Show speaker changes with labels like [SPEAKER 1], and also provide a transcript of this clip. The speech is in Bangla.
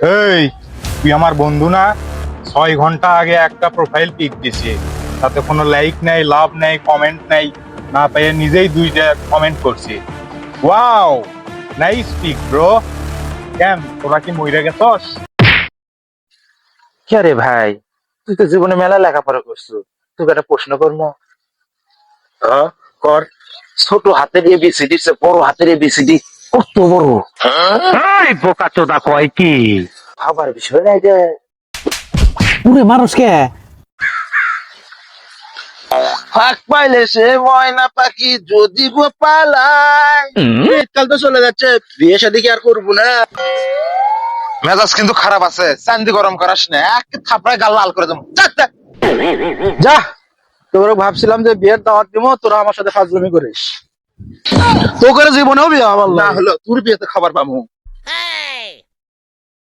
[SPEAKER 1] এই, তুই আমার বন্ধু না? 6 ঘন্টা আগে একটা প্রোফাইল পিক দিছি, তাতে কোনো লাইক নেই, লাভ নেই, কমেন্ট নেই। না পেয়ে নিজেই 2টা কমেন্ট করছি। Wow, nice pic bro. কেন, তোরা কি মইরা গেছস?
[SPEAKER 2] কে রে ভাই, তুই তো জীবনে মেলা লেখাপড়া করছো, তোকে একটা প্রশ্ন করবো।
[SPEAKER 1] কর।
[SPEAKER 2] ছোট হাতের এবিসিডি বড় হাতের এবিসিডি কত বড়?
[SPEAKER 3] এই বোকা চোদা কয় কি?
[SPEAKER 2] আবার বিষয় নাই যে
[SPEAKER 4] পুরে মানুষ কে?
[SPEAKER 2] ফাঁক পাইলে সে ময়না পাখি যদি গো পালায়। শীতকাল তো চলে যাচ্ছে, বিয়ে শাদী কি আর করবো না? মেজাজ কিন্তু খারাপ আছে, চান্দি গরম করাস না, এক থাপড়ায় গাল লাল করে দেবো। যা, তোরা ভাবছিলাম যে বিয়ের দাওয়াত দিব, তোরা আমার সাথে ফাজলামি করিস। তোকে জীবনেও বিয়ে আমার না হলো, তোর বিয়েতে খাবার পাবো।